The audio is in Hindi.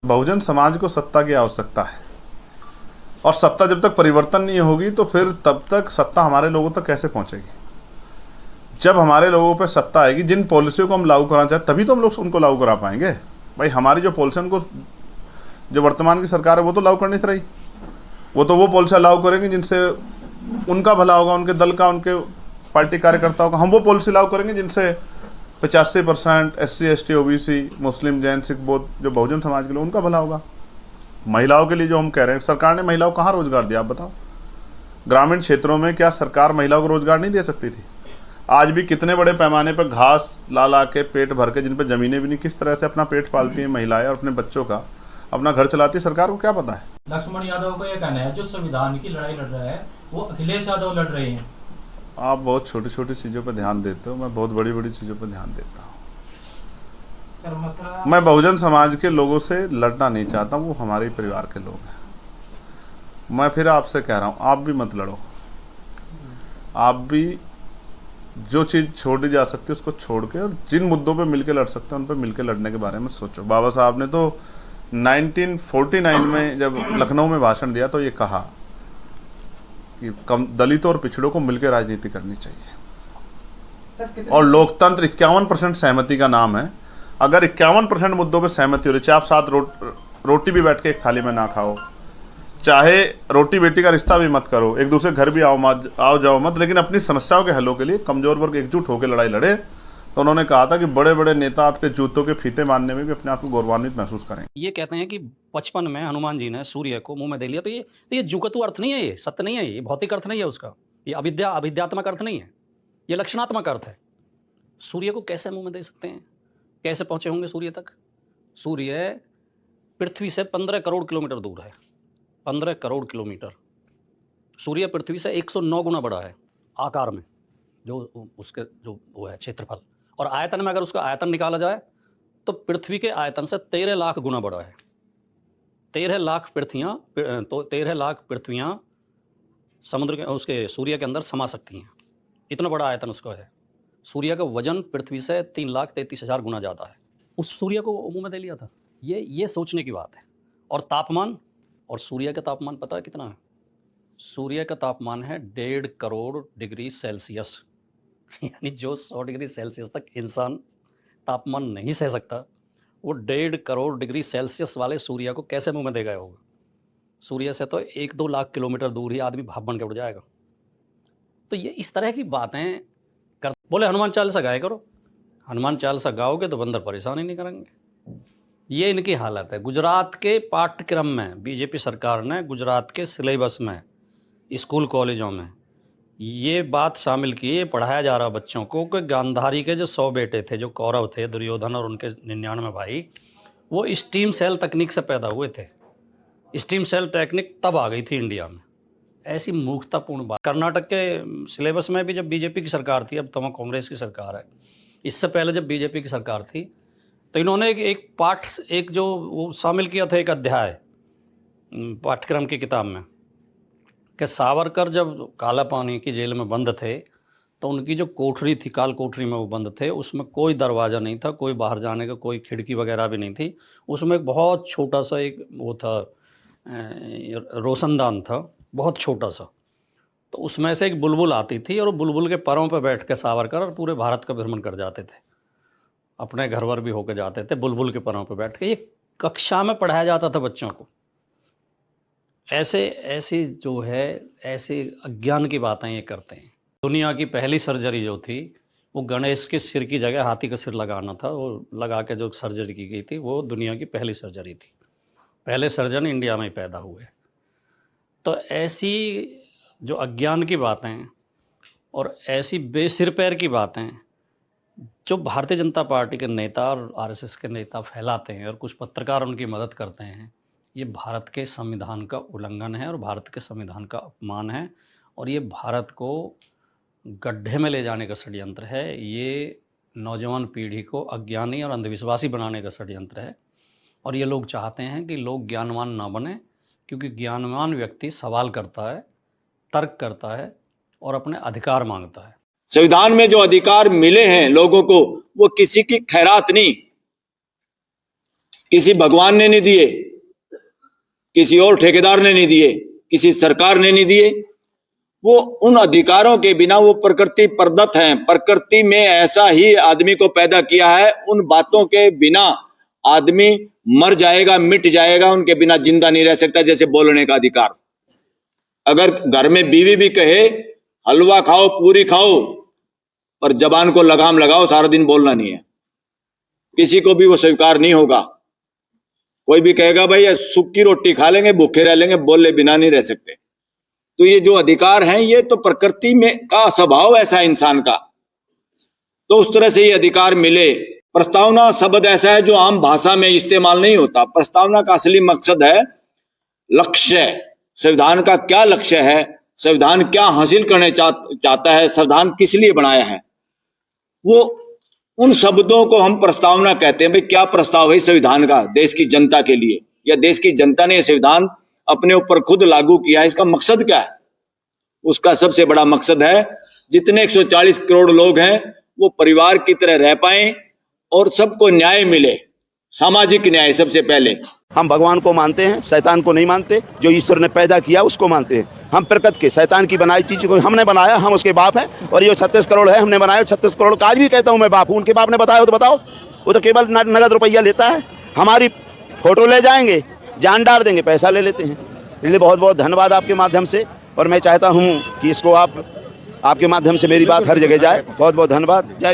बहुजन समाज को सत्ता की आवश्यकता है और सत्ता जब तक परिवर्तन नहीं होगी तो फिर तब तक सत्ता हमारे लोगों तक कैसे पहुंचेगी। जब हमारे लोगों पे सत्ता आएगी, जिन पॉलिसियों को हम लागू कराना चाहते तभी तो हम लोग उनको लागू करा पाएंगे। भाई हमारी जो पॉलिसी उनको, जो वर्तमान की सरकार है वो तो लागू करनी रही, वो पॉलिसियाँ लागू करेंगे जिनसे उनका भला होगा, उनके दल का, उनके पार्टी कार्यकर्ताओं का। हम वो पॉलिसी लागू करेंगे जिनसे 85% SC ST OBC मुस्लिम जैन सिख बौद्ध जो बहुजन समाज के लोग, उनका भला होगा। महिलाओं के लिए जो हम कह रहे हैं, सरकार ने महिलाओं को कहाँ रोजगार दिया आप बताओ। ग्रामीण क्षेत्रों में क्या सरकार महिलाओं को रोजगार नहीं दे सकती थी? आज भी कितने बड़े पैमाने पर घास ला के पेट भर के, जिन पर जमीनें भी नहीं, किस तरह से अपना पेट पालती हैं महिलाएं और अपने बच्चों का अपना घर चलाती है, सरकार को क्या पता है। लक्ष्मण यादव का यह कहना है जो संविधान की लड़ाई लड़ रहा है वो अखिलेश यादव लड़ रहे हैं। आप बहुत छोटी छोटी चीज़ों पर ध्यान देते हो, मैं बहुत बड़ी बड़ी चीज़ों पर ध्यान देता हूँ। मैं बहुजन समाज के लोगों से लड़ना नहीं चाहता, वो हमारे परिवार के लोग हैं। मैं फिर आपसे कह रहा हूँ, आप भी मत लड़ो। आप भी जो चीज़ छोड़ी जा सकती है उसको छोड़ के, और जिन मुद्दों पे मिलके लड़ सकते हैं उन पे मिलके लड़ने के बारे में सोचो। बाबा साहब ने तो 1949 में जब लखनऊ में भाषण दिया तो ये कहा कि दलितों और पिछड़ों को मिलकर राजनीति करनी चाहिए। और लोकतंत्र 51% सहमति का नाम है। अगर 51% मुद्दों पे सहमति हो रही, चाहे आप साथ रोटी भी बैठ के एक थाली में ना खाओ, चाहे रोटी बेटी का रिश्ता भी मत करो, एक दूसरे घर भी आओ जाओ मत, लेकिन अपनी समस्याओं के हलों के लिए कमजोर वर्ग एकजुट होकर लड़ाई लड़े, तो उन्होंने कहा था कि बड़े बड़े नेता आपके जूतों के फीते मारने में भी अपने आप को गौरवान्वित महसूस करेंगे। ये कहते हैं कि 55 में हनुमान जी ने सूर्य को मुंह में दे लिया, तो ये जुगतु अर्थ नहीं है, ये सत्य नहीं है, ये भौतिक अर्थ नहीं है उसका, ये अविद्यात्मक अर्थ नहीं है, ये लक्षणात्मक अर्थ है। सूर्य को कैसे मुंह में दे सकते हैं? कैसे पहुंचे होंगे सूर्य तक? सूर्य पृथ्वी से 15 करोड़ किलोमीटर दूर है। 15 करोड़ किलोमीटर। सूर्य पृथ्वी से 109 गुना बड़ा है आकार में, जो उसके जो वो है क्षेत्रफल, और आयतन में अगर उसका आयतन निकाला जाए तो पृथ्वी के आयतन से 13 लाख गुना बड़ा है। 13 लाख पृथ्वियाँ, तो 13 लाख पृथ्वियाँ समुद्र के, उसके सूर्य के अंदर समा सकती हैं। इतना बड़ा आयतन उसका है। सूर्य का वजन पृथ्वी से 3,33,000 गुना ज़्यादा है। उस सूर्य को मुंह में दे लिया था। ये सोचने की बात है। और तापमान, और सूर्य का तापमान पता है कितना है? सूर्य का तापमान है 1.5 करोड़ डिग्री सेल्सियस। यानी जो 100 डिग्री सेल्सियस तक इंसान तापमान नहीं सह सकता, वो 1.5 करोड़ डिग्री सेल्सियस वाले सूर्य को कैसे मुंह में दे गया होगा? सूर्य से तो 1-2 लाख किलोमीटर दूर ही आदमी भाप बन के उड़ जाएगा। तो ये इस तरह की बातें कर, बोले हनुमान चालीसा गाया करो। हनुमान चालीसा गाओगे तो बंदर परेशान ही नहीं करेंगे। ये इनकी हालत है। गुजरात के पाठ्यक्रम में बीजेपी सरकार ने, गुजरात के सिलेबस में, स्कूल कॉलेजों में ये बात शामिल की, ये पढ़ाया जा रहा बच्चों को कि गांधारी के जो 100 बेटे थे, जो कौरव थे, दुर्योधन और उनके 99 भाई, वो स्टीम सेल तकनीक से पैदा हुए थे। स्टीम सेल टेक्निक तब आ गई थी इंडिया में। ऐसी मूर्खतापूर्ण बात। कर्नाटक के सिलेबस में भी जब बीजेपी की सरकार थी, अब तो कांग्रेस की सरकार है, इससे पहले जब बीजेपी की सरकार थी तो इन्होंने एक पाठ, एक जो वो शामिल किया था, एक अध्याय पाठ्यक्रम की किताब में, कि सावरकर जब काला पानी की जेल में बंद थे तो उनकी जो कोठरी थी, काल कोठरी में वो बंद थे, उसमें कोई दरवाज़ा नहीं था, कोई बाहर जाने का कोई खिड़की वगैरह भी नहीं थी। उसमें एक बहुत छोटा सा एक वो था, रोशनदान था, बहुत छोटा सा। तो उसमें से एक बुलबुल आती थी और बुलबुल के परों पर बैठ के सावरकर और पूरे भारत का भ्रमण कर जाते थे, अपने घर वर भी होकर जाते थे बुलबुल के परों पर बैठ के। ये कक्षा में पढ़ाया जाता था बच्चों को। ऐसी जो है, ऐसे अज्ञान की बातें ये करते हैं। दुनिया की पहली सर्जरी जो थी वो गणेश के सिर की जगह हाथी का सिर लगाना था, वो लगा के जो सर्जरी की गई थी वो दुनिया की पहली सर्जरी थी। पहले सर्जन इंडिया में ही पैदा हुए। तो ऐसी जो अज्ञान की बातें और ऐसी बेसिर पैर की बातें जो भारतीय जनता पार्टी के नेता और आरएसएस के नेता फैलाते हैं और कुछ पत्रकार उनकी मदद करते हैं, ये भारत के संविधान का उल्लंघन है और भारत के संविधान का अपमान है, और ये भारत को गड्ढे में ले जाने का षड्यंत्र है। ये नौजवान पीढ़ी को अज्ञानी और अंधविश्वासी बनाने का षड्यंत्र है। और ये लोग चाहते हैं कि लोग ज्ञानवान ना बने, क्योंकि ज्ञानवान व्यक्ति सवाल करता है, तर्क करता है और अपने अधिकार मांगता है। संविधान में जो अधिकार मिले हैं लोगों को, वो किसी की खैरात नहीं, किसी भगवान ने नहीं दिए, किसी और ठेकेदार ने नहीं दिए, किसी सरकार ने नहीं दिए। वो उन अधिकारों के बिना वो प्रकृति प्रदत्त हैं। प्रकृति में ऐसा ही आदमी को पैदा किया है, उन बातों के बिना आदमी मर जाएगा, मिट जाएगा, उनके बिना जिंदा नहीं रह सकता। जैसे बोलने का अधिकार, अगर घर में बीवी भी कहे हलवा खाओ, पूरी खाओ, पर जबान को लगाम लगाओ, सारा दिन बोलना नहीं है, किसी को भी वो स्वीकार नहीं होगा। कोई भी कहेगा भाई सूखी रोटी खा लेंगे, भूखे रह लेंगे, बोले बिना नहीं रह सकते। तो ये जो अधिकार हैं, ये तो प्रकृति में का स्वभाव ऐसा है इंसान का, तो उस तरह से ये अधिकार मिले। प्रस्तावना शब्द ऐसा है जो आम भाषा में इस्तेमाल नहीं होता। प्रस्तावना का असली मकसद है लक्ष्य। संविधान का क्या लक्ष्य है, संविधान क्या हासिल करने चाहता है, संविधान किस लिए बनाया है, वो उन शब्दों को हम प्रस्तावना कहते हैं। भाई क्या प्रस्ताव है संविधान का देश की जनता के लिए, या देश की जनता ने संविधान अपने ऊपर खुद लागू किया है, इसका मकसद क्या है? उसका सबसे बड़ा मकसद है जितने 140 करोड़ लोग हैं वो परिवार की तरह रह पाएं और सबको न्याय मिले, सामाजिक न्याय। सबसे पहले हम भगवान को मानते हैं, शैतान को नहीं मानते। जो ईश्वर ने पैदा किया उसको मानते हैं। हम प्रकृति के शैतान की बनाई चीज को हमने बनाया, हम उसके बाप हैं। और ये 36 करोड़ है, हमने बनाया 36 करोड़ का। आज भी कहता हूँ मैं बाप हूँ, उनके बाप ने बताया हो तो बताओ। वो तो केवल नगद रुपया लेता है, हमारी फोटो ले जाएंगे, जान डाल देंगे, पैसा ले लेते हैं। इसलिए बहुत बहुत धन्यवाद आपके माध्यम से, और मैं चाहता हूँ कि इसको आपके माध्यम से मेरी बात हर जगह जाए। बहुत बहुत धन्यवाद। जय